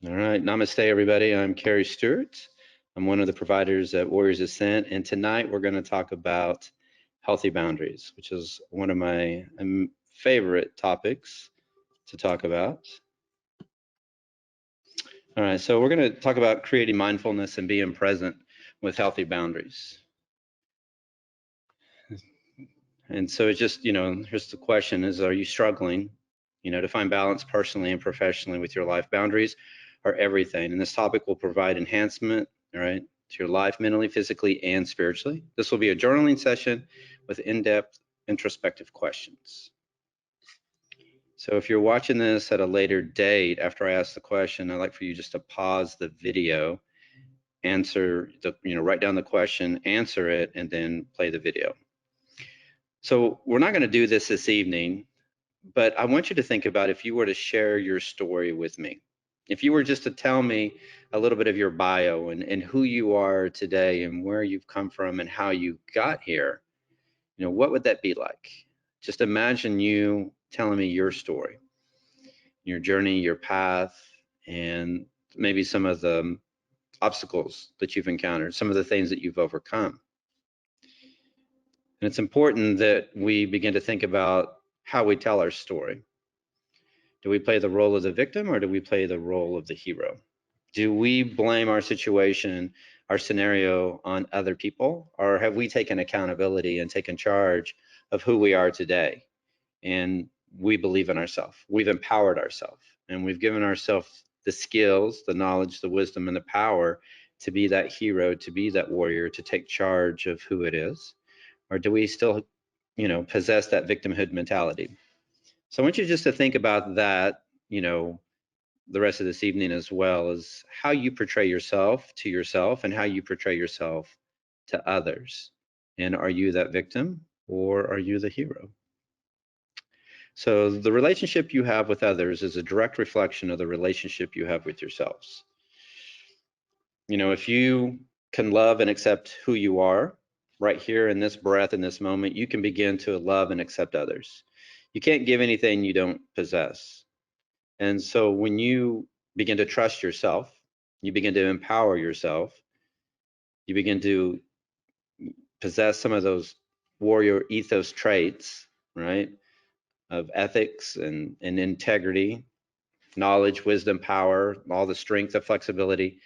All right, namaste, everybody. I'm Kerry Steuart. I'm one of the providers at Warriors Ascent, and tonight we're going to talk about healthy boundaries, which is one of my favorite topics to talk about. All right, so we're going to talk about creating mindfulness and being present with healthy boundaries. And so it's just, here's the question is, are you struggling, to find balance personally and professionally with your life? Boundaries are everything. And this topic will provide enhancement, all right, to your life mentally, physically, and spiritually. This will be a journaling session with in-depth introspective questions. So if you're watching this at a later date after I ask the question, I'd like for you just to pause the video, answer the, write down the question, answer it, and then play the video. So we're not going to do this evening, but I want you to think about if you were to share your story with me. If you were just to tell me a little bit of your bio and who you are today and where you've come from and how you got here, what would that be like? Just imagine you telling me your story, your journey, your path, and maybe some of the obstacles that you've encountered, some of the things that you've overcome. And it's important that we begin to think about how we tell our story. Do we play the role of the victim or do we play the role of the hero? Do we blame our situation, our scenario on other people, or have we taken accountability and taken charge of who we are today? And we believe in ourselves. We've empowered ourselves and we've given ourselves the skills, the knowledge, the wisdom, and the power to be that hero, to be that warrior, to take charge of who it is? Or do we still, possess that victimhood mentality? So I want you just to think about that, the rest of this evening, as well as how you portray yourself to yourself and how you portray yourself to others. And are you that victim or are you the hero? So the relationship you have with others is a direct reflection of the relationship you have with yourselves. If you can love and accept who you are right here in this breath, in this moment, you can begin to love and accept others. You can't give anything you don't possess. And so when you begin to trust yourself, you begin to empower yourself, you begin to possess some of those warrior ethos traits, right? Of ethics and integrity, knowledge, wisdom, power, all the strength, the flexibility.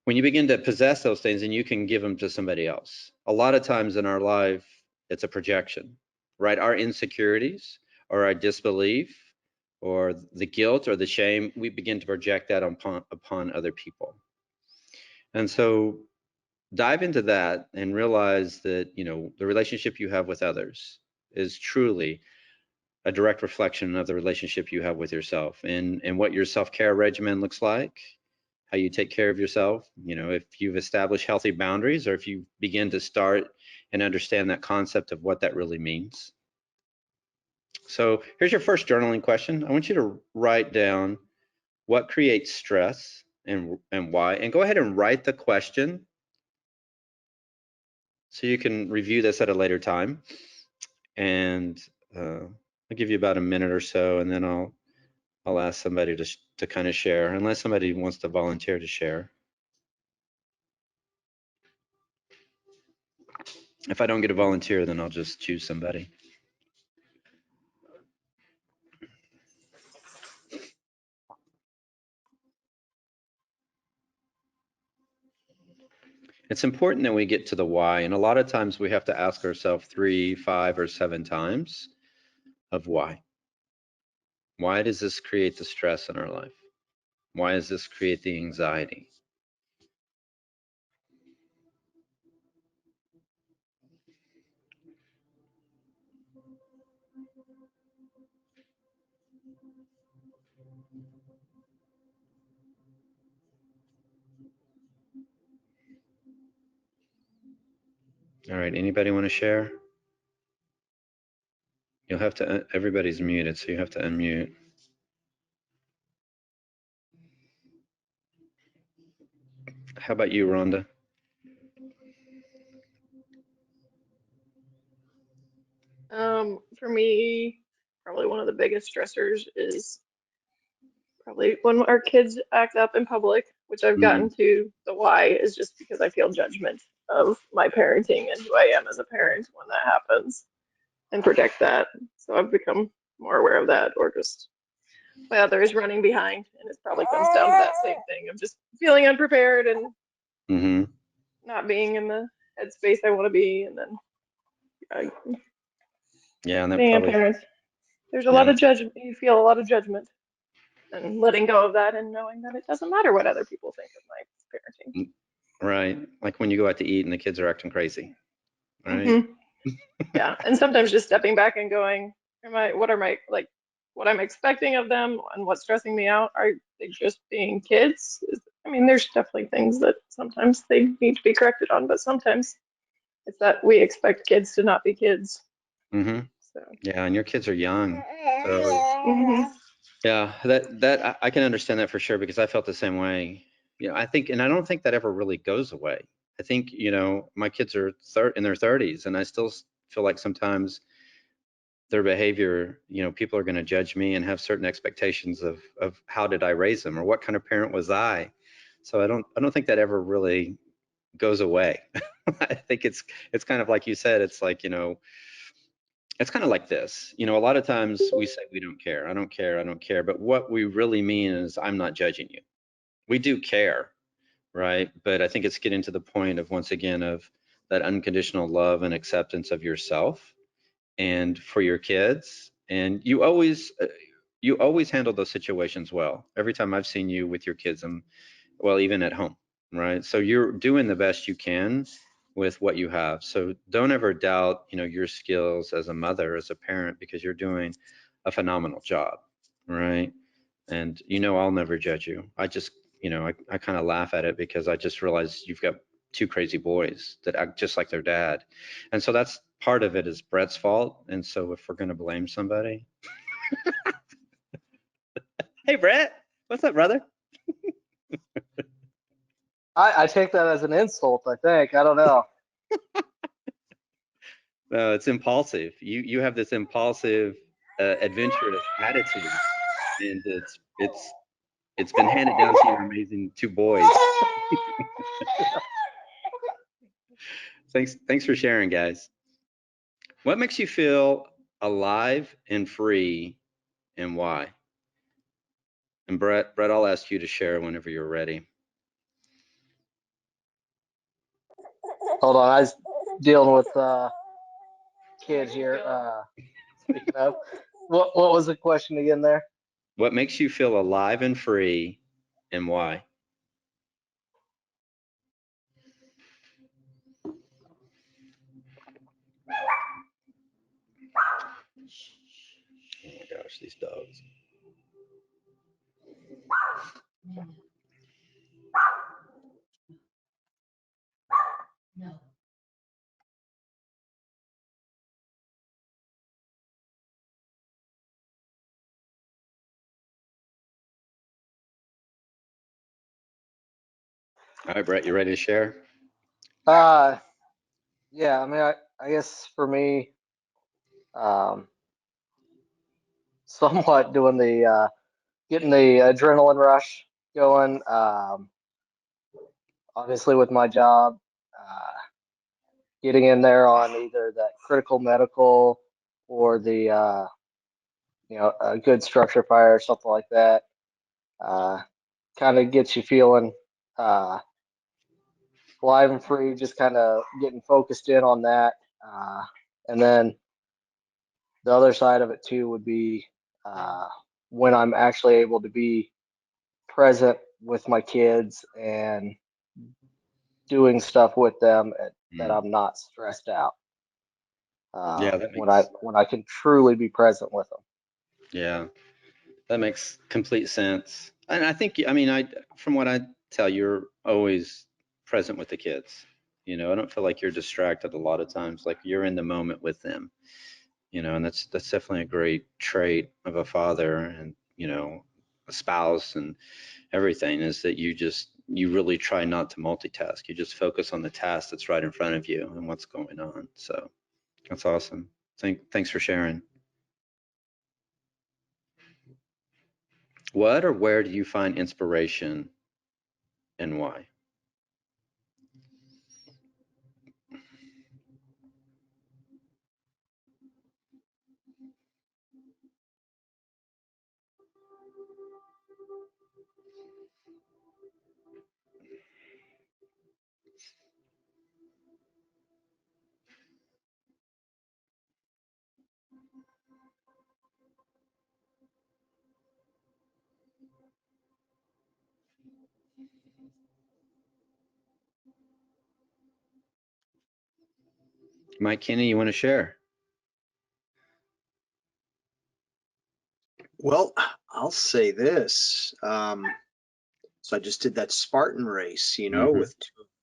When you begin to possess those things, and you can give them to somebody else. A lot of times in our life, it's a projection, right? Our insecurities or our disbelief or the guilt or the shame, we begin to project that upon other people. And so dive into that and realize that, the relationship you have with others is truly a direct reflection of the relationship you have with yourself and what your self-care regimen looks like, how you take care of yourself, if you've established healthy boundaries or if you begin to start and understand that concept of what that really means. So here's your first journaling question. I want you to write down what creates stress and why, and go ahead and write the question so you can review this at a later time. And I'll give you about a minute or so, and then I'll ask somebody to kind of share, unless somebody wants to volunteer to share. If I don't get a volunteer, then I'll just choose somebody. It's important that we get to the why, and a lot of times we have to ask ourselves 3, 5, or 7 times of why. Why does this create the stress in our life? Why does this create the anxiety? All right, anybody want to share? You'll have to, everybody's muted, so you have to unmute. How about you, Rhonda? For me, probably one of the biggest stressors is Probably when our kids act up in public, which I've gotten Mm, to, the why is just because I feel judgment of my parenting and who I am as a parent when that happens and protect that. So I've become more aware of that, or just my other is running behind, and it probably comes down to that same thing of just feeling unprepared and mm-hmm. not being in the headspace I want to be, and then uh, Yeah, and that being a probably, parent. There's a yeah, lot of judgment. You feel a lot of judgment, and letting go of that and knowing that it doesn't matter what other people think of my parenting. mm, right. Like when you go out to eat and the kids are acting crazy, right? Hmm. Yeah, and sometimes just stepping back and going, am I? What are my like? What I'm expecting of them and what's stressing me out? Are they just being kids? I mean, there's definitely things that sometimes they need to be corrected on, but sometimes it's that we expect kids to not be kids. Mm-hmm. So. Yeah, and your kids are young, so Hmm. yeah, I can understand that for sure because I felt the same way. You know, I think, and I don't think that ever really goes away. I think, you know, my kids are in their 30s, and I still feel like sometimes their behavior, you know, people are going to judge me and have certain expectations of how did I raise them or what kind of parent was I. So I don't think that ever really goes away. I think it's kind of like you said. It's like, you know, it's kind of like this. You know, a lot of times we say we don't care. I don't care. I don't care. But what we really mean is I'm not judging you. We do care, right? But I think it's getting to the point of, once again, of that unconditional love and acceptance of yourself and for your kids. And you always handle those situations well. Every time I've seen you with your kids, well, even at home, right? So you're doing the best you can with what you have. So don't ever doubt, you know, your skills as a mother, as a parent, because you're doing a phenomenal job, right? And you know, I'll never judge you. I just, you know, I kind of laugh at it because I just realized you've got two crazy boys that act just like their dad. And so that's part of it is Brett's fault. And so if we're going to blame somebody, hey, Brett, what's up, brother? I take that as an insult, I think. I don't know. It's impulsive. You have this impulsive, adventurous attitude, and it's been handed down to your amazing two boys. Thanks for sharing, guys. What makes you feel alive and free, and why? And Brett, I'll ask you to share whenever you're ready. Hold on, I was dealing with kid here. Speaking of, what was the question again there? What makes you feel alive and free, and why? Oh my gosh, these dogs. All right, Brett, you ready to share? Uh, yeah, I mean, I guess for me, um, somewhat doing the getting the adrenaline rush going. Obviously with my job, getting in there on either that critical medical or the a good structure fire or something like that. Uh, Kind of gets you feeling uh, live and free, just kind of getting focused in on that. And then the other side of it too would be uh, when I'm actually able to be present with my kids and doing stuff with them that Mm. I'm not stressed out. Yeah, that When I makes can truly be present with them. yeah. That makes complete sense. And I think, I mean, from what I tell, you're always present with the kids. You know, I don't feel like you're distracted a lot of times. Like you're in the moment with them. You know, and that's definitely a great trait of a father and, you know, a spouse and everything is that you really try not to multitask. You just focus on the task that's right in front of you and what's going on. So that's awesome. Thanks for sharing. What or where do you find inspiration and why? Mike Kinney, you want to share? Well, I'll say this. So I just did that Spartan race, Mm-hmm.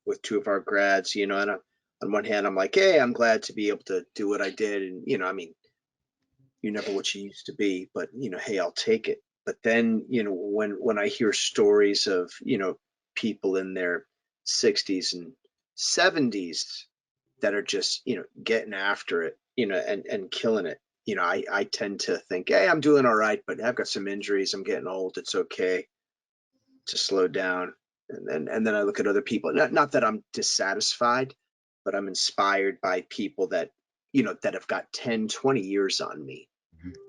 with two of our grads, and on one hand, I'm like, hey, I'm glad to be able to do what I did. And, I mean, you're never what you used to be, but, hey, I'll take it. But then, when I hear stories of, people in their 60s and 70s that are just, getting after it, and killing it, I tend to think, hey, I'm doing all right, but I've got some injuries. I'm getting old. It's okay to slow down. And then I look at other people. Not that I'm dissatisfied, but I'm inspired by people that that have got 10, 20 years on me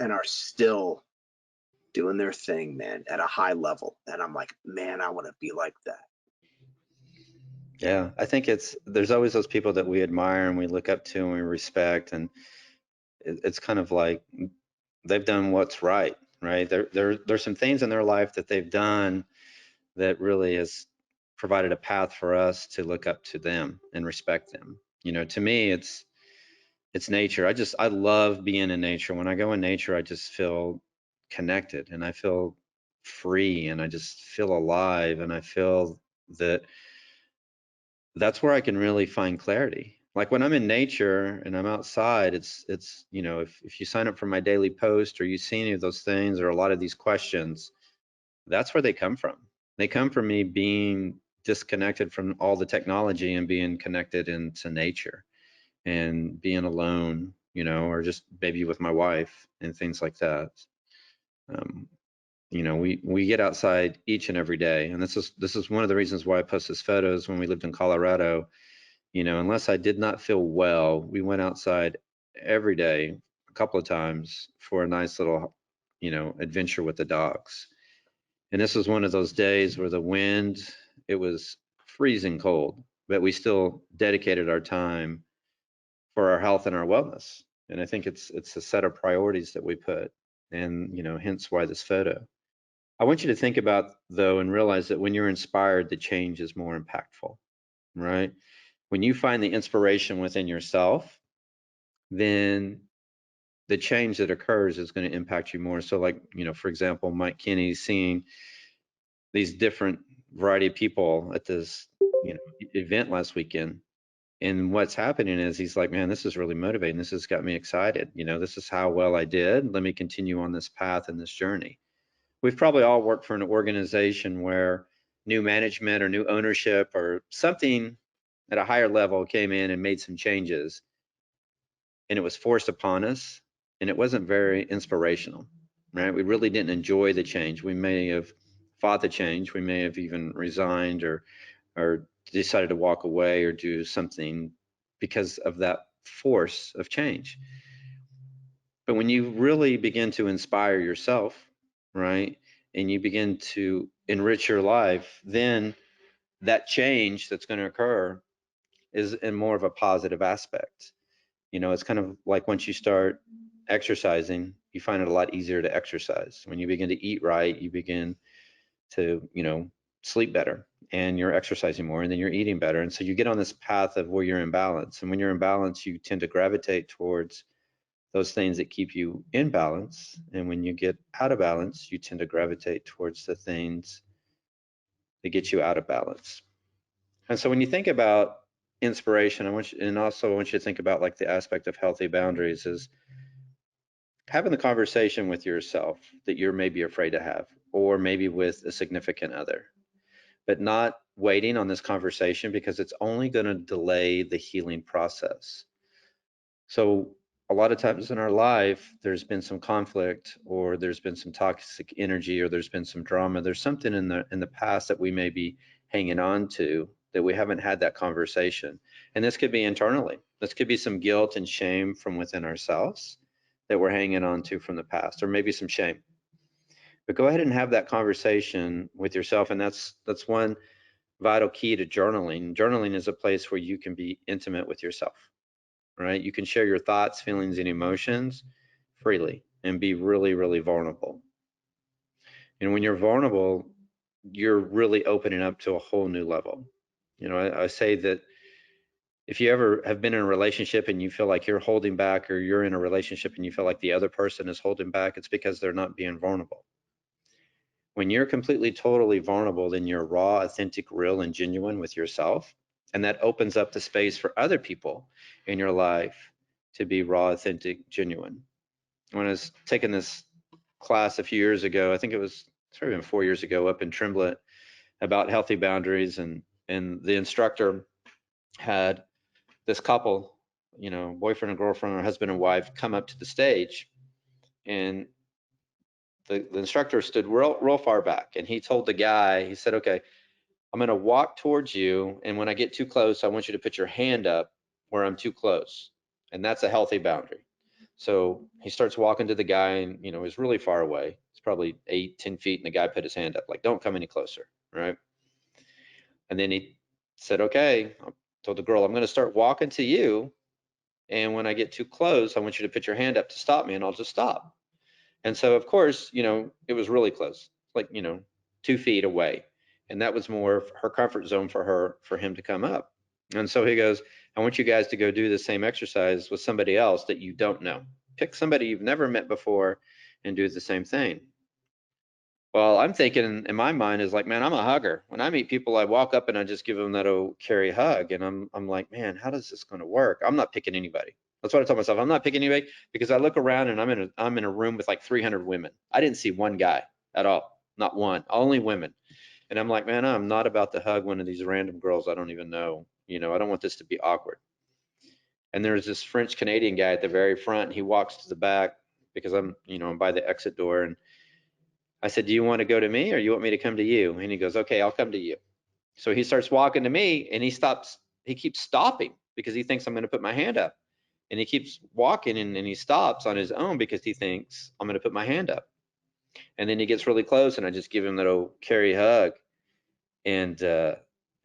and are still doing their thing, man, at a high level. And I'm like, man, I want to be like that. Yeah, I think there's always those people that we admire and we look up to and we respect, and it's kind of like they've done what's right, right? There's some things in their life that they've done that really has provided a path for us to look up to them and respect them. To me, it's nature. I love being in nature. When I go in nature, I just feel connected and I feel free and I just feel alive, and I feel that that's where I can really find clarity. Like when I'm in nature and I'm outside, it's if you sign up for my daily post or you see any of those things or a lot of these questions, that's where they come from. They come from me being disconnected from all the technology and being connected into nature and being alone, or just maybe with my wife and things like that. Um, we get outside each and every day, and this is one of the reasons why I post these photos. When we lived in Colorado, unless I did not feel well, we went outside every day, a couple of times for a nice little, adventure with the dogs. And this was one of those days where the wind, it was freezing cold, but we still dedicated our time for our health and our wellness. And I think it's a set of priorities that we put, and hence why this photo. I want you to think about though and realize that when you're inspired, the change is more impactful, right? When you find the inspiration within yourself, then the change that occurs is going to impact you more. So like, for example, Mike Kinney seeing these different variety of people at this, event last weekend. And what's happening is he's like, man, this is really motivating. This has got me excited. This is how well I did. Let me continue on this path and this journey. We've probably all worked for an organization where new management or new ownership or something at a higher level came in and made some changes, and it was forced upon us, and it wasn't very inspirational, right? We really didn't enjoy the change. We may have fought the change. We may have even resigned or decided to walk away or do something because of that force of change. But when you really begin to inspire yourself, right, and you begin to enrich your life, then that change that's going to occur is in more of a positive aspect. It's kind of like once you start exercising, you find it a lot easier to exercise. When you begin to eat right, you begin to, sleep better, and you're exercising more, and then you're eating better. And so you get on this path of where you're in balance. And when you're in balance, you tend to gravitate towards those things that keep you in balance. And when you get out of balance, you tend to gravitate towards the things that get you out of balance. And so when you think about inspiration, I also want you to think about like the aspect of healthy boundaries is having the conversation with yourself that you're maybe afraid to have, or maybe with a significant other, but not waiting on this conversation because it's only going to delay the healing process. So a lot of times in our life, there's been some conflict, or there's been some toxic energy, or there's been some drama. There's something in the past that we may be hanging on to that we haven't had that conversation. And this could be internally. This could be some guilt and shame from within ourselves that we're hanging on to from the past, or maybe some shame. But go ahead and have that conversation with yourself. And that's one vital key to journaling. Journaling is a place where you can be intimate with yourself, right? You can share your thoughts, feelings, and emotions freely and be really, really vulnerable. And when you're vulnerable, you're really opening up to a whole new level. You know, I say that if you ever have been in a relationship and you feel like you're holding back, or you're in a relationship and you feel like the other person is holding back, it's because they're not being vulnerable. When you're completely, totally vulnerable, then you're raw, authentic, real, and genuine with yourself. And that opens up the space for other people in your life to be raw, authentic, genuine. When I was taking this class a few years ago, I think it's probably been 4 years ago, up in Tremblant, about healthy boundaries, and the instructor had this couple, you know, boyfriend and girlfriend, or husband and wife, come up to the stage, and the instructor stood real far back, and he told the guy, he said, okay, I'm going to walk towards you, and when I get too close, I want you to put your hand up where I'm too close. And that's a healthy boundary. So he starts walking to the guy, and, you know, he's really far away. It's probably 8-10 feet, and the guy put his hand up, like, don't come any closer, right? And then he said, okay, I told the girl, I'm going to start walking to you, and when I get too close, I want you to put your hand up to stop me, and I'll just stop. And so, of course, you know, it was really close, like, you know, 2 feet away. And that was more of her comfort zone for him to come up. And so he goes, I want you guys to go do the same exercise with somebody else that you don't know. Pick somebody you've never met before and do the same thing. Well, I'm thinking in my mind is like, man, I'm a hugger. When I meet people, I walk up and I just give them that old Kerry hug. And I'm like, man, how does this going to work? I'm not picking anybody. That's what I told myself. I'm not picking anybody, because I look around and I'm in a room with like 300 women. I didn't see one guy at all, not one, only women. And I'm like, man, I'm not about to hug one of these random girls I don't even know. You know, I don't want this to be awkward. And there's this French Canadian guy at the very front. He walks to the back, because I'm by the exit door, and I said, do you want to go to me, or you want me to come to you? And he goes, okay, I'll come to you. So he starts walking to me, and he keeps stopping because he thinks I'm going to put my hand up. And he keeps walking, and he stops on his own because he thinks I'm going to put my hand up. And then he gets really close, and I just give him that old Kerry hug. And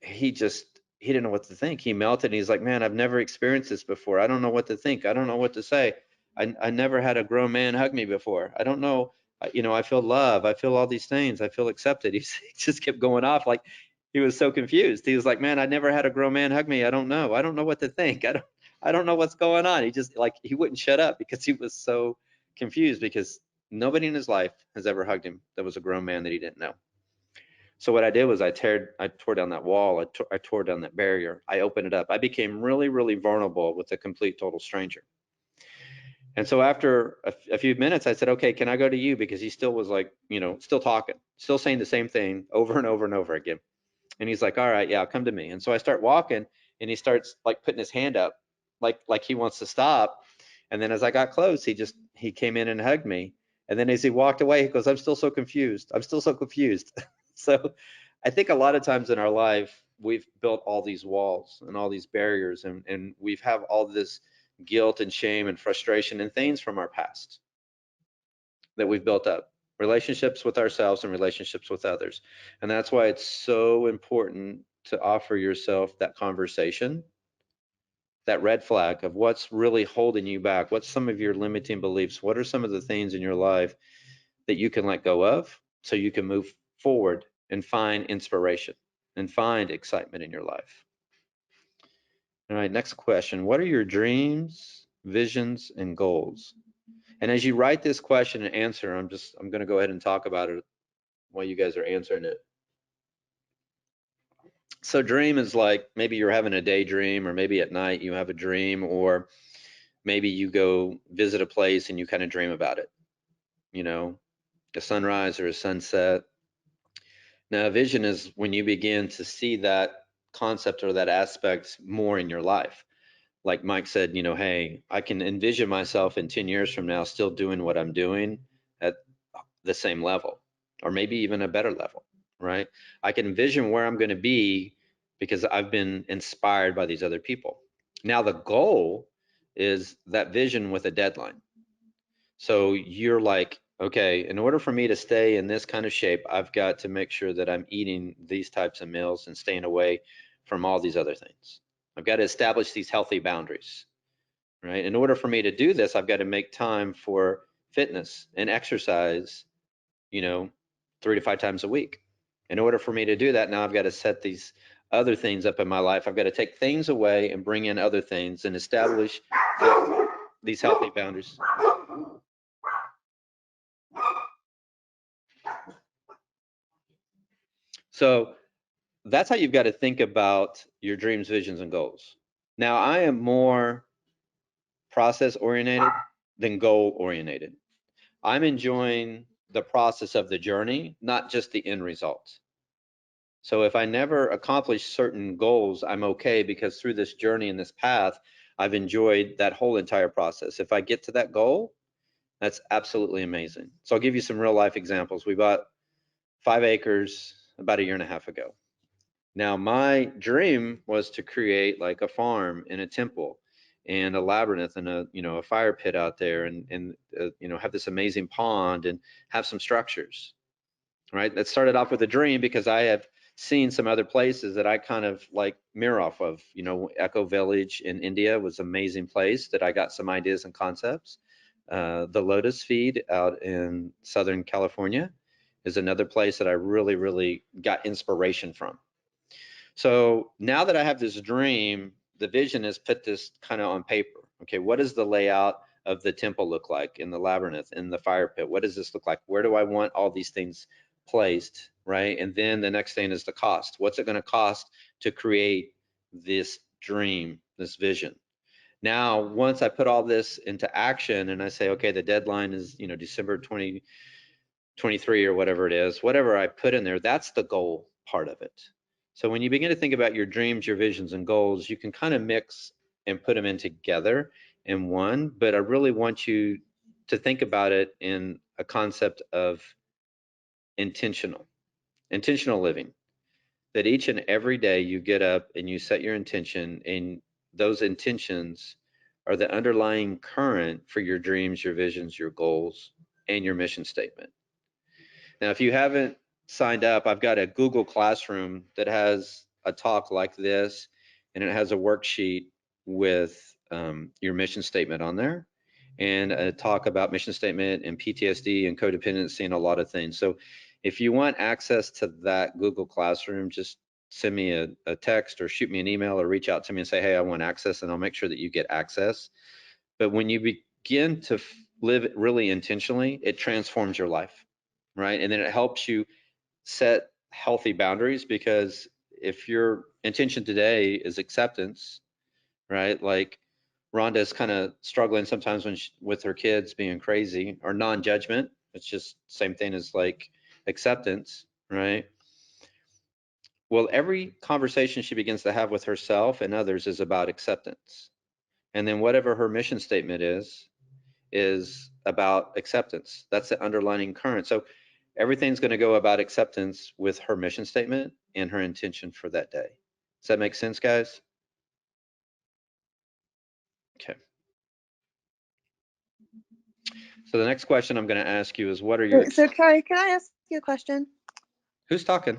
he didn't know what to think. He melted, and he's like, man, I've never experienced this before. I don't know what to think. I don't know what to say. I never had a grown man hug me before. I don't know. I feel love. I feel all these things. I feel accepted. He just kept going off, like he was so confused. He was like, man, I never had a grown man hug me. I don't know. I don't know what to think. I don't know what's going on. He just, like, he wouldn't shut up because he was so confused, because nobody in his life has ever hugged him that was a grown man that he didn't know. So what I did was I tore down that wall. I tore down that barrier. I opened it up. I became really, really vulnerable with a complete, total stranger. And so after a few minutes, I said, okay, can I go to you? Because he still was like, still talking, still saying the same thing over and over and over again. And he's like, all right, yeah, come to me. And so I start walking, and he starts like putting his hand up, like he wants to stop. And then as I got close, he came in and hugged me. And then as he walked away, he goes, I'm still so confused. I'm still so confused. So I think a lot of times in our life, we've built all these walls and all these barriers, and we've have all this guilt and shame and frustration and things from our past that we've built up, relationships with ourselves and relationships with others. And that's why it's so important to offer yourself that conversation, that red flag of what's really holding you back. What's some of your limiting beliefs? What are some of the things in your life that you can let go of so you can move forward and find inspiration and find excitement in your life? All right, next question. What are your dreams, visions, and goals? And as you write this question and answer, I'm going to go ahead and talk about it while you guys are answering it. So dream is like, maybe you're having a daydream, or maybe at night you have a dream, or maybe you go visit a place and you kind of dream about it, a sunrise or a sunset. Now, a vision is when you begin to see that concept or that aspect more in your life. like Mike said, you know, hey, I can envision myself in 10 years from now still doing what I'm doing at the same level, or maybe even a better level, right? I can envision where I'm going to be because I've been inspired by these other people. Now, the goal is that vision with a deadline. So you're like, okay, in order for me to stay in this kind of shape, I've got to make sure that I'm eating these types of meals and staying away from all these other things. I've got to establish these healthy boundaries, right? In order for me to do this, I've got to make time for fitness and exercise, you know, 3 to 5 times a week. In order for me to do that, now I've got to set these other things up in my life. I've got to take things away and bring in other things and establish these healthy boundaries. So that's how you've got to think about your dreams, visions, and goals. Now, I am more process oriented than goal oriented. I'm enjoying the process of the journey, not just the end result. So if I never accomplish certain goals, I'm okay because through this journey and this path, I've enjoyed that whole entire process. If I get to that goal, that's absolutely amazing. So I'll give you some real life examples. We bought 5 acres about a year and a half ago. Now, my dream was to create like a farm and a temple and a labyrinth and a, you know, a fire pit out there and you know, have this amazing pond and have some structures, right? That started off with a dream because I have seen some other places that I kind of like mirror off of. You know, Echo Village in India was an amazing place that I got some ideas and concepts. The Lotus Feed out in Southern California is another place that I really, really got inspiration from. So now that I have this dream, the vision is put this kind of on paper. Okay, what does the layout of the temple look like in the labyrinth, in the fire pit? What does this look like? Where do I want all these things placed, right? And then the next thing is the cost. What's it going to cost to create this dream, this vision? Now, once I put all this into action and I say, okay, the deadline is, you know, December 2023 or whatever it is, whatever I put in there, that's the goal part of it. So when you begin to think about your dreams, your visions and goals, you can kind of mix and put them in together in one, but I really want you to think about it in a concept of intentional living, that each and every day you get up and you set your intention, and those intentions are the underlying current for your dreams, your visions, your goals, and your mission statement. Now, if you haven't signed up, I've got a Google Classroom that has a talk like this, and it has a worksheet with your mission statement on there, and a talk about mission statement and PTSD and codependency and a lot of things. So if you want access to that Google Classroom, just send me a text or shoot me an email or reach out to me and say, hey, I want access, and I'll make sure that you get access. But when you begin to live really intentionally, it transforms your life, right? And then it helps you set healthy boundaries, because if your intention today is acceptance, right? Like Rhonda's kind of struggling sometimes with her kids being crazy, or non-judgment. It's just same thing as like acceptance, right? Well, every conversation she begins to have with herself and others is about acceptance. And then whatever her mission statement is about acceptance. That's the underlining current. So everything's going to go about acceptance with her mission statement and her intention for that day. Does that make sense, guys? Okay. So the next question I'm going to ask you is, what are your... So Kerry, can I ask you a question? Who's talking?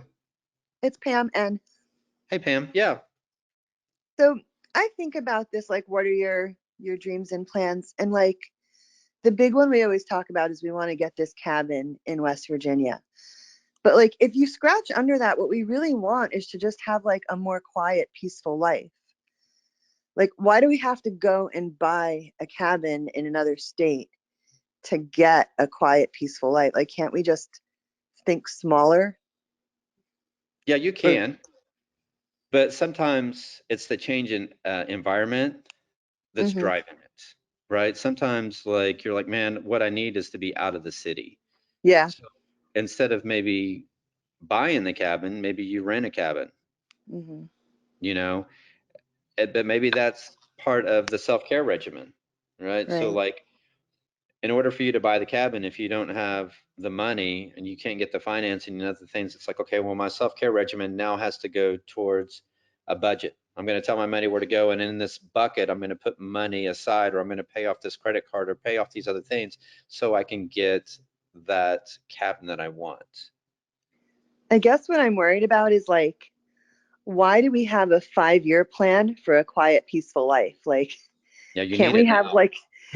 It's Pam. And Hey, Pam. Yeah. so I think about this, like, what are your dreams and plans? And like the big one we always talk about is we want to get this cabin in West Virginia. But like, if you scratch under that, what we really want is to just have like a more quiet, peaceful life. Like, why do we have to go and buy a cabin in another state to get a quiet, peaceful life? Like, can't we just think smaller? Yeah, you can. But sometimes it's the change in environment that's driving it, right? Sometimes like you're like, man, what I need is to be out of the city. Yeah. So instead of maybe buying the cabin, maybe you rent a cabin, Mm-hmm. you know, but maybe that's part of the self-care regimen, right? So Right. like, in order for you to buy the cabin, if you don't have the money and you can't get the financing and other things, it's like, okay, well, my self-care regimen now has to go towards a budget. I'm going to tell my money where to go, and in this bucket, I'm going to put money aside, or I'm going to pay off this credit card or pay off these other things so I can get that cabin that I want. I guess what I'm worried about is like, why do we have a 5-year plan for a quiet, peaceful life? Like, Yeah, you can't need we it have now. like,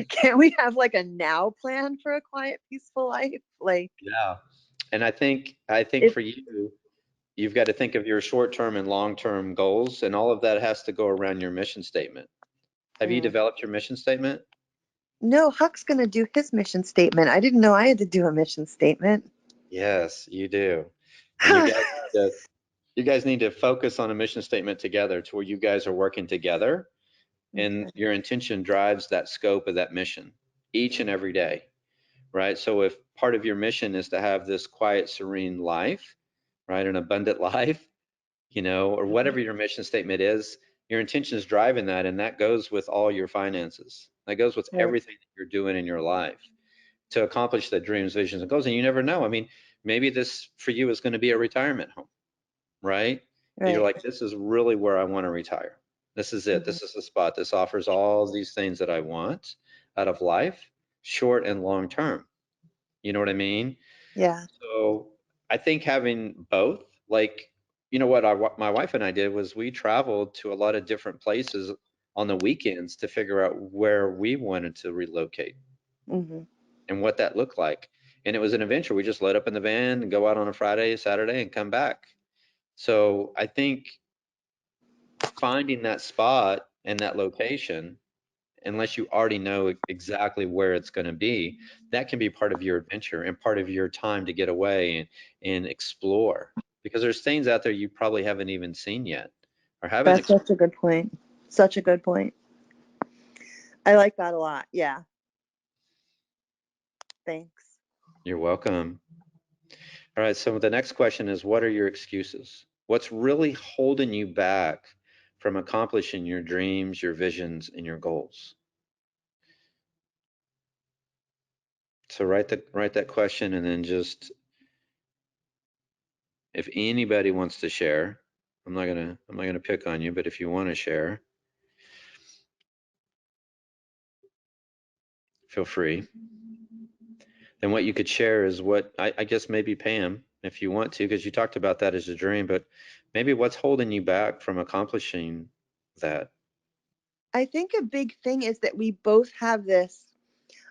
can't we have like a now plan for a quiet, peaceful life? Like, Yeah. And I think if for you, you've got to think of your short-term and long-term goals, and all of that has to go around your mission statement. Have you mm, developed your mission statement? no, Huck's gonna do his mission statement. I didn't know I had to do a mission statement. Yes, you do. And you guys need to focus on a mission statement together to where you guys are working together, and Okay. your intention drives that scope of that mission each and every day, right? So if part of your mission is to have this quiet, serene life, right, an abundant life, or whatever your mission statement is, your intention is driving that, and that goes with all your finances. That goes with Right, everything that you're doing in your life to accomplish the dreams, visions, and goals. And you never know. I mean, maybe this for you is going to be a retirement home, right? You're right. like, this is really where I want to retire. This is it. Mhm. This is the spot. This offers all these things that I want out of life, short and long term. You know what I mean? Yeah. So I think having both, like, what my wife and I did was we traveled to a lot of different places on the weekends to figure out where we wanted to relocate Hmm. and what that looked like. And it was an adventure. We just load up in the van and go out on a Friday, Saturday, and come back. So I think finding that spot and that location, unless you already know exactly where it's going to be, that can be part of your adventure and part of your time to get away and explore. Because there's things out there you probably haven't even seen yet or haven't That's explored. such a good point. Such a good point. I like that a lot. Yeah. Thanks. You're welcome. All right, so the next question is, what are your excuses? What's really holding you back from accomplishing your dreams, your visions, and your goals? So write that question, and then just, if anybody wants to share, I'm not gonna pick on you, but if you want to share, feel free. Then what you could share is what I guess maybe Pam, if you want to, because you talked about that as a dream, but maybe what's holding you back from accomplishing that? I think a big thing is that we both have this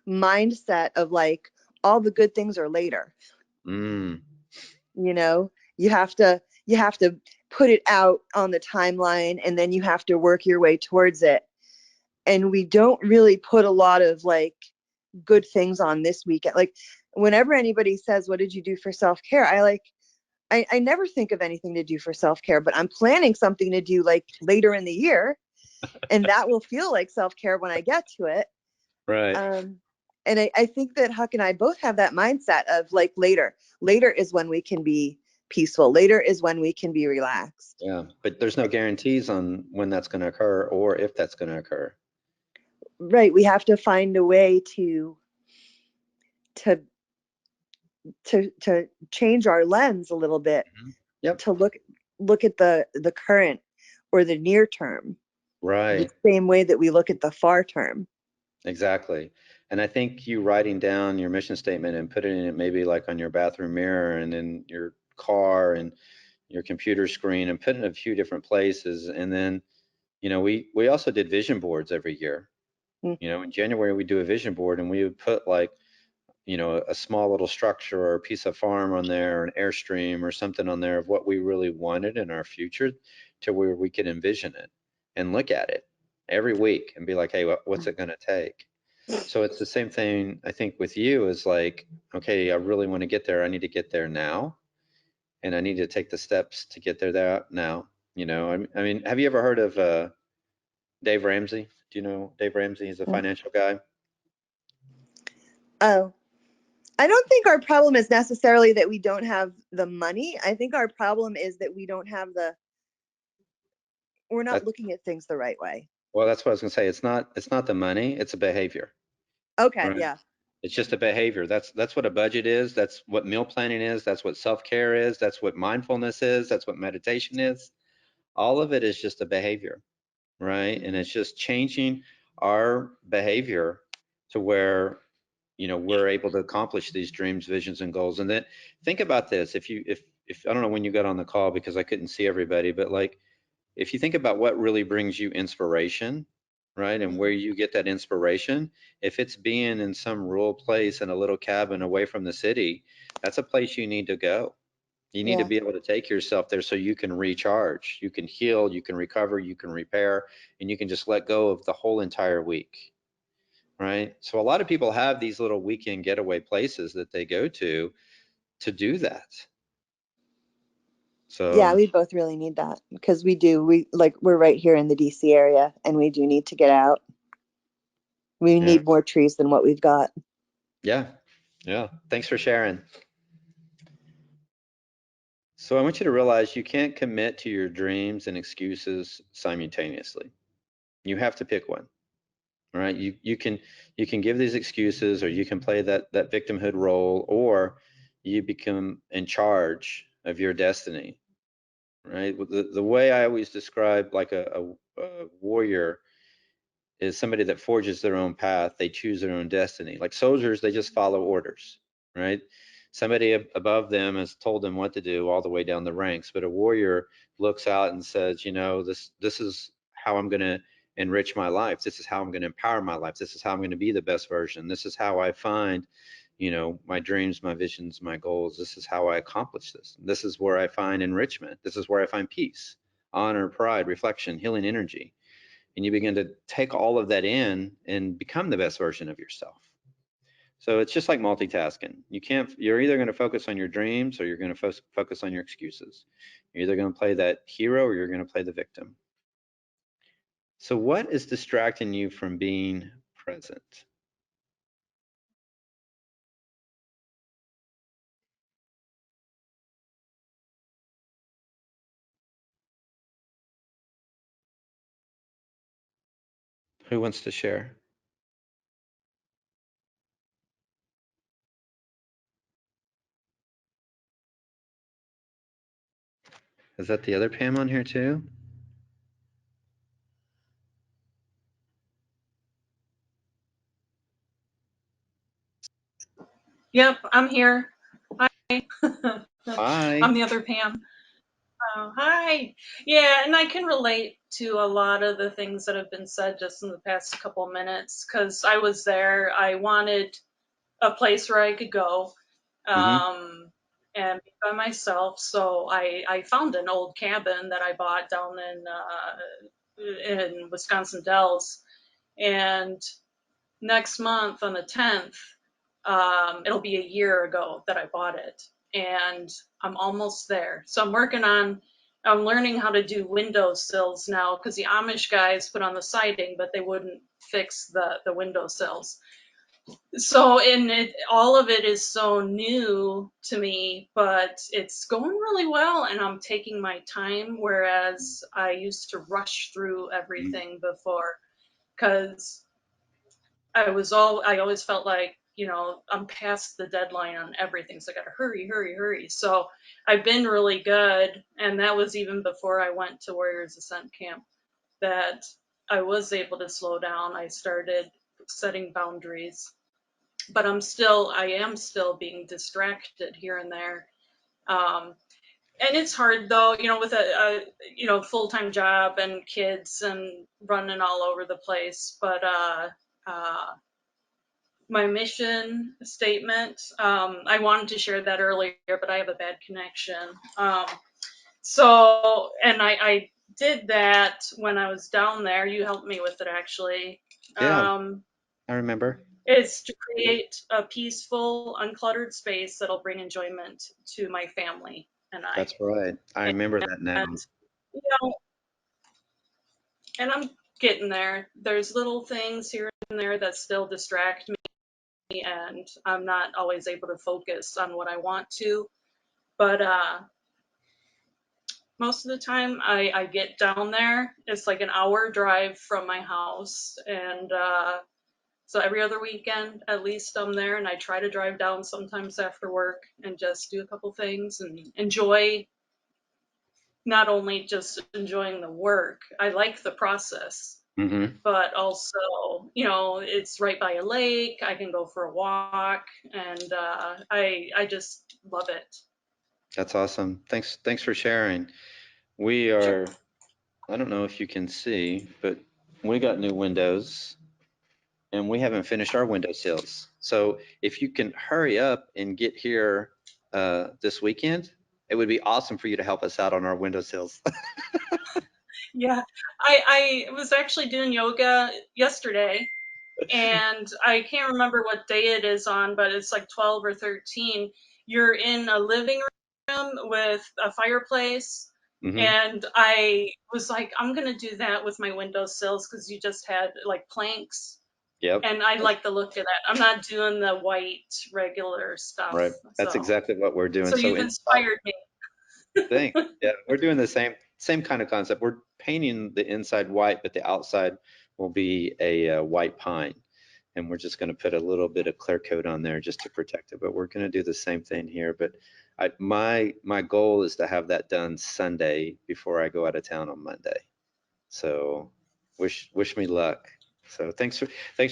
mindset of like all the good things are later. Mm, You know, you have to put it out on the timeline and then you have to work your way towards it. And we don't really put a lot of like good things on this weekend. Like whenever anybody says, "What did you do for self-care?" I never think of anything to do for self-care, but I'm planning something to do like later in the year, and that will feel like self-care when I get to it. right. Um, and I think that Huck and I both have that mindset of like later. Later is when we can be peaceful. Later is when we can be relaxed. Yeah, but there's no guarantees on when that's going to occur or if that's going to occur. Right. We have to find a way to to change our lens a little bit, Mhm. Yep, to look at the current or the near term the right. same way that we look at the far term. Exactly. And I think you writing down your mission statement and putting it maybe like on your bathroom mirror and in your car and your computer screen and putting it in a few different places. And then, we also did vision boards every year. Mm, In January we do a vision board, and we would put like, a small little structure or a piece of farm on there, or an airstream or something on there of what we really wanted in our future, to where we could envision it and look at it every week and be like, hey, what's it going to take? So it's the same thing, I think, with you, is like, okay, I really want to get there. I need to get there now, and I need to take the steps to get there now. I mean, have you ever heard of Dave Ramsey? Do you know Dave Ramsey? He's a mm. financial guy. Oh, I don't think our problem is necessarily that we don't have the money. I think our problem is that we're not That looking at things the right way. Well, that's what I was gonna say. It's not the money, it's a behavior, Okay, right? yeah. It's just a behavior. That's what a budget is. That's what meal planning is. That's what self-care is. That's what mindfulness is. That's what meditation is. All of it is just a behavior, right? And it's just changing our behavior to where, we're able to accomplish these dreams, visions, and goals. And then think about this. If I don't know when you got on the call because I couldn't see everybody, but like if you think about what really brings you inspiration, right, and where you get that inspiration, if it's being in some rural place in a little cabin away from the city, that's a place you need to go. You need to Yeah. be able to take yourself there so you can recharge, you can heal, you can recover, you can repair, and you can just let go of the whole entire week, right? So a lot of people have these little weekend getaway places that they go to do that. Yeah, So we both really need that because we're right here in the DC area and we do need to get out. We yeah, need more trees than what we've got. yeah, yeah. Thanks for sharing. So I want you to realize you can't commit to your dreams and excuses simultaneously. You have to pick one. All right. You can give these excuses, or you can play that victimhood role, or you become in charge of your destiny. Right. The way I always describe like a warrior is somebody that forges their own path. They choose their own destiny. Like soldiers, they just follow orders, right? Somebody above them has told them what to do all the way down the ranks, but a warrior looks out and says, this is how I'm going to enrich my life. This is how I'm going to empower my life. This is how I'm going to be the best version. This is how I find, my dreams, my visions, my goals. This is how I accomplish this. This is where I find enrichment. This is where I find peace, honor, pride, reflection, healing energy, and you begin to take all of that in and become the best version of yourself. So it's just like multitasking. You're either going to focus on your dreams or you're going to focus on your excuses. You're either going to play that hero or you're going to play the victim. So what is distracting you from being present? Who wants to share? Is that the other Pam on here too? Yep, I'm here. Hi. Hi. I'm the other Pam. Oh, hi. Yeah, and I can relate to a lot of the things that have been said just in the past couple minutes because I was there. I wanted a place where I could go Mm-hmm. and be by myself. So I found an old cabin that I bought down in Wisconsin Dells. And next month on the 10th, it'll be a year ago that I bought it, and I'm almost there. So I'm learning how to do window sills now because the Amish guys put on the siding, but they wouldn't fix the window sills. So, all of it is so new to me, but it's going really well, and I'm taking my time, whereas I used to rush through everything before because I always felt like, I'm past the deadline on everything. So I got to hurry, hurry, hurry. So I've been really good. And that was even before I went to Warriors Ascent Camp that I was able to slow down. I started setting boundaries, but I am still being distracted here and there. Um, and it's hard though, with a full-time job and kids and running all over the place. But, uh, my mission statement. I wanted to share that earlier, but I have a bad connection. And I did that when I was down there. You helped me with it actually. Yeah, Um, I remember. it's to create a peaceful, uncluttered space that'll bring enjoyment to my family and I. That's right. I remember that now. And, you know, and I'm getting there. There's little things here and there that still distract me, and I'm not always able to focus on what I want to. But most of the time. I get down there. It's like an hour drive from my house. And so every other weekend, at least I'm there. And I try to drive down sometimes after work and just do a couple things and enjoy, not only just enjoying the work. I like the process, Mm-hmm. but also, it's right by a lake. I can go for a walk, and I just love it. That's awesome. Thanks for sharing. We Sure. are, I don't know if you can see, but we got new windows and we haven't finished our window sills. So if you can hurry up and get here this weekend, it would be awesome for you to help us out on our window sills. Yeah, I was actually doing yoga yesterday, and I can't remember what day it is on, but it's like 12 or 13. You're in a living room with a fireplace, Hmm. and I was like, I'm gonna do that with my windowsills because you just had like planks, Yep. and I That's like the look of that. I'm not doing the white regular stuff, right. That's so exactly what we're doing. so So you've inside, inspired me. thanks. Yeah, we're doing the same kind of concept. We're painting the inside white, but the outside will be a white pine. And we're just going to put a little bit of clear coat on there just to protect it. But we're going to do the same thing here. But my goal is to have that done Sunday before I go out of town on Monday. So wish me luck. So thanks for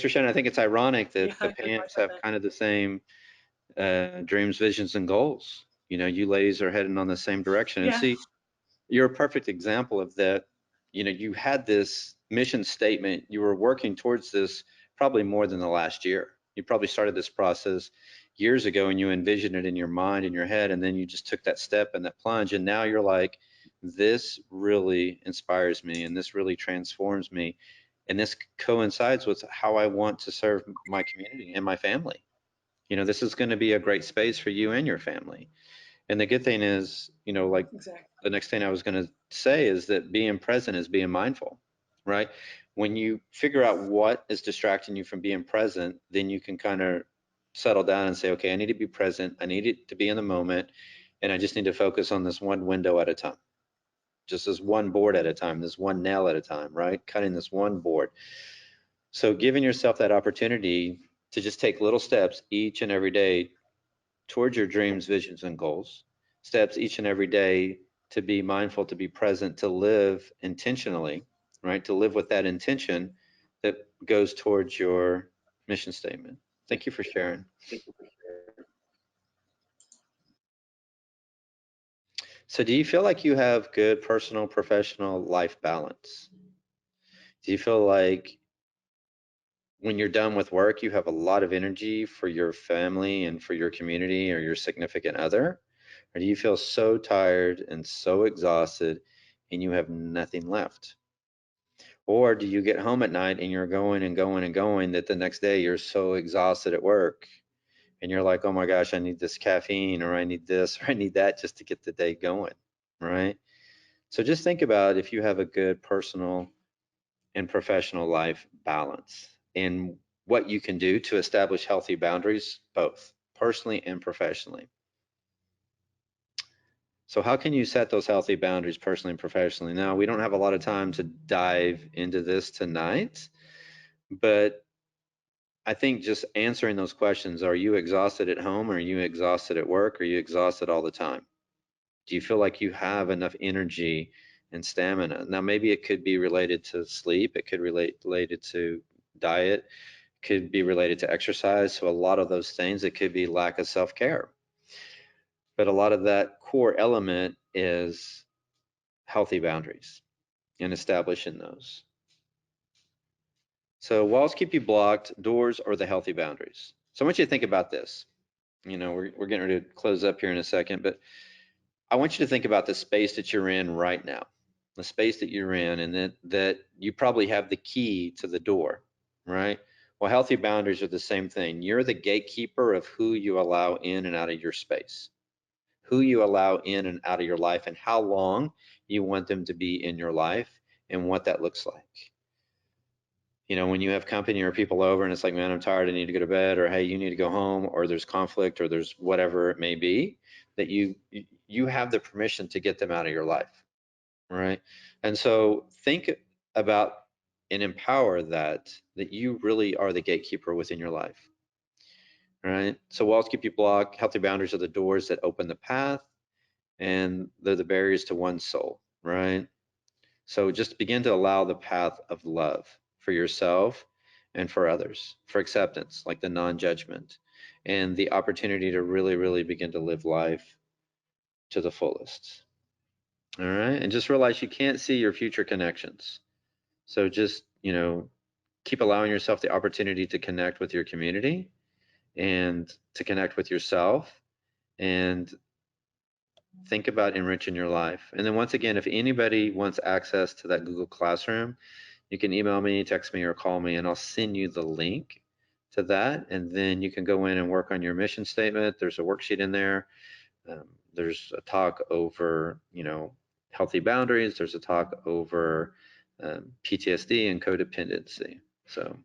sharing. I think it's ironic Yeah, that the good luck Pams with have it. kind of the same dreams, visions, and goals. You ladies are heading on the same direction. And Yeah, see, you're a perfect example of that. You had this mission statement, you were working towards this probably more than the last year. You probably started this process years ago and you envisioned it in your mind, in your head, and then you just took that step and that plunge. And now you're like, this really inspires me and this really transforms me. And this coincides with how I want to serve my community and my family. This is going to be a great space for you and your family. And the good thing is, like exactly. the next thing I was going to say is that being present is being mindful, right? When you figure out what is distracting you from being present, then you can kind of settle down and say, okay, I need to be present. I need it to be in the moment. And I just need to focus on this one window at a time, just this one board at a time, this one nail at a time, right? Cutting this one board. So giving yourself that opportunity to just take little steps each and every day towards your dreams, visions, and goals. Steps each and every day to be mindful, to be present, to live intentionally, right? To live with that intention that goes towards your mission statement. Thank you for sharing. So, do you feel like you have good personal, professional life balance? Do you feel like when you're done with work, you have a lot of energy for your family and for your community or your significant other? Or do you feel so tired and so exhausted and you have nothing left? Or do you get home at night and you're going and going and going that the next day you're so exhausted at work and you're like, oh my gosh, I need this caffeine or I need this or I need that just to get the day going, right? So just think about if you have a good personal and professional life balance and what you can do to establish healthy boundaries, both personally and professionally. So how can you set those healthy boundaries personally and professionally? Now, we don't have a lot of time to dive into this tonight, but I think just answering those questions, are you exhausted at home? Are you exhausted at work? Are you exhausted all the time? Do you feel like you have enough energy and stamina? Now, maybe it could be related to sleep. It could related to diet, could be related to exercise. So a lot of those things, it could be lack of self-care. But a lot of that core element is healthy boundaries and establishing those. So walls keep you blocked, doors are the healthy boundaries. So I want you to think about this. We're getting ready to close up here in a second, but I want you to think about the space that you're in right now, the space that you're in, and that you probably have the key to the door, right? Well, healthy boundaries are the same thing. You're the gatekeeper of who you allow in and out of your space, who you allow in and out of your life, and how long you want them to be in your life, and what that looks like. When you have company or people over and it's like, man, I'm tired, I need to go to bed, or hey, you need to go home, or there's conflict, or there's whatever it may be, that you have the permission to get them out of your life. right? And so think about and empower that you really are the gatekeeper within your life, right? So walls keep you blocked, healthy boundaries are the doors that open the path, and they're the barriers to one's soul, right? So just begin to allow the path of love for yourself and for others, for acceptance, like the non-judgment, and the opportunity to really, really begin to live life to the fullest. All right. And just realize you can't see your future connections. So just, keep allowing yourself the opportunity to connect with your community and to connect with yourself and think about enriching your life. And then once again, if anybody wants access to that Google Classroom, you can email me, text me, or call me, and I'll send you the link to that. And then you can go in and work on your mission statement. There's a worksheet in there. There's a talk over, healthy boundaries. There's a talk over PTSD and codependency. So